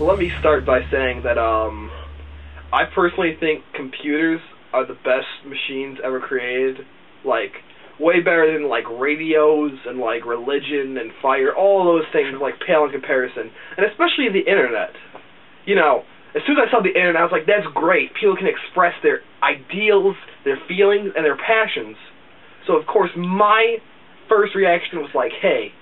let me start by saying that I personally think computers are the best machines ever created. Like, way better than, like, radios and, like, religion and fire. All those things, like, pale in comparison. And especially the internet. You know, as soon as I saw the internet, I was like, that's great. People can express their ideals, their feelings, and their passions. So, of course, my first reaction was like, hey,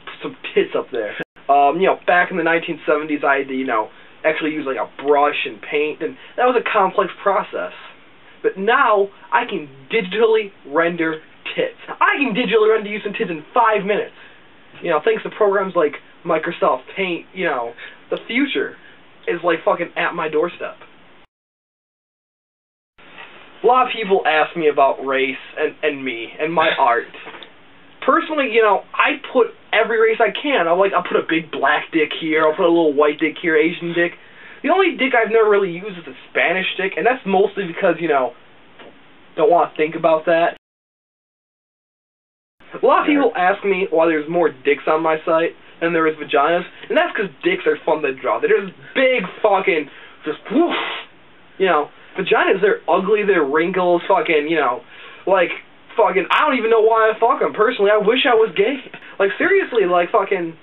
put some tits up there. You know, back in the 1970s, I had to, you know, actually use, like, a brush and paint, and that was a complex process. But now, I can digitally render tits. I can digitally render you some tits in 5 minutes. You know, thanks to programs like Microsoft Paint, you know, the future is, like, fucking at my doorstep. A lot of people ask me about race and me and my art. Personally, you know, I put every race I can. I'll put a big black dick here, I'll put a little white dick here, Asian dick. The only dick I've never really used is a Spanish dick, and that's mostly because, you know, don't want to think about that. A lot of people ask me why there's more dicks on my site than there is vaginas, and that's because dicks are fun to draw. They're just big fucking, just woof. You know, vaginas, they're ugly, they're wrinkles, fucking, you know, like, fucking, I don't even know why I fuck them. Personally, I wish I was gay. Like, seriously, like, fucking,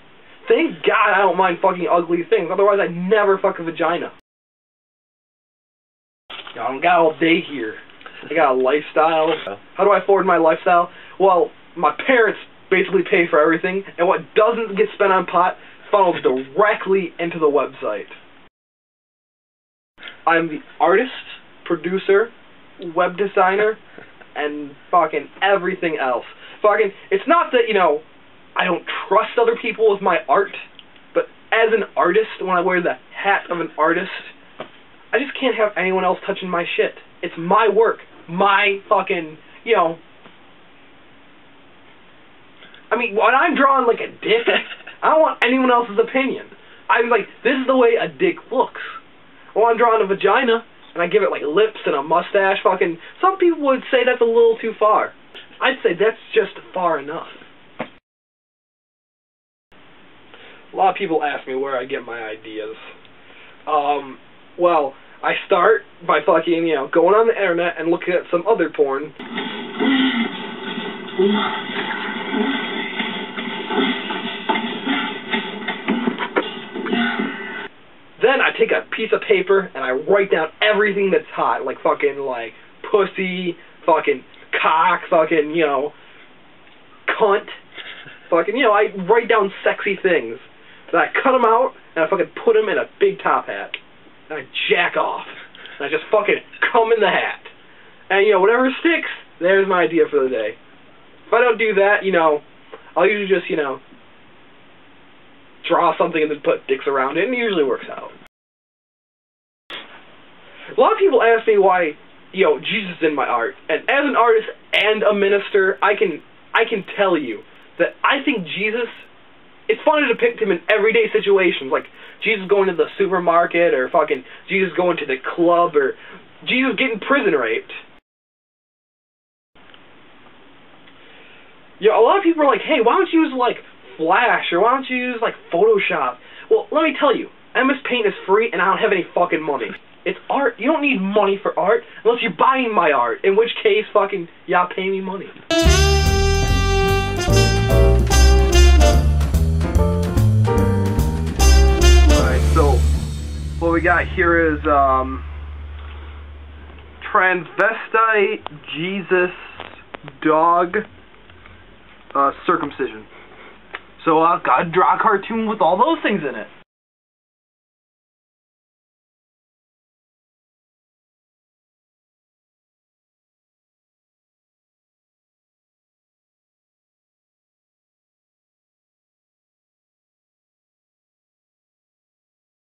thank God I don't mind fucking ugly things. Otherwise, I'd never fuck a vagina. You know, I don't got all day here. I got a lifestyle. How do I afford my lifestyle? Well, my parents basically pay for everything, and what doesn't get spent on pot funnels directly into the website. I'm the artist, producer, web designer, and fucking everything else. Fucking, it's not that, you know, I don't trust other people with my art, but as an artist, when I wear the hat of an artist, I just can't have anyone else touching my shit. It's my work. My fucking, you know, I mean, when I'm drawing like a dick, I don't want anyone else's opinion. I'm like, this is the way a dick looks. Well, I'm drawing a vagina, and I give it like lips and a mustache, fucking, some people would say that's a little too far. I'd say that's just far enough. A lot of people ask me where I get my ideas. Well, I start by fucking, you know, going on the internet and looking at some other porn. Then I take a piece of paper and I write down everything that's hot, like fucking, like, pussy, fucking cock, fucking, you know, cunt, fucking, you know, I write down sexy things. Then I cut them out and I fucking put them in a big top hat. And I jack off. And I just fucking come in the hat. And, you know, whatever sticks, there's my idea for the day. If I don't do that, you know, I'll usually just, you know, draw something and then put dicks around it, and it usually works out. A lot of people ask me why, you know, Jesus is in my art. And as an artist and a minister, I can tell you that I think Jesus, it's fun to depict him in everyday situations, like Jesus going to the supermarket, or fucking Jesus going to the club, or Jesus getting prison raped. You know, a lot of people are like, hey, why don't you use, like, Flash, or why don't you use, like, Photoshop? Well, let me tell you, MS Paint is free, and I don't have any fucking money. It's art. You don't need money for art, unless you're buying my art, in which case, fucking, y'all pay me money. Alright, so, what we got here is, transvestite, Jesus, dog, circumcision. So I've got to draw a cartoon with all those things in it.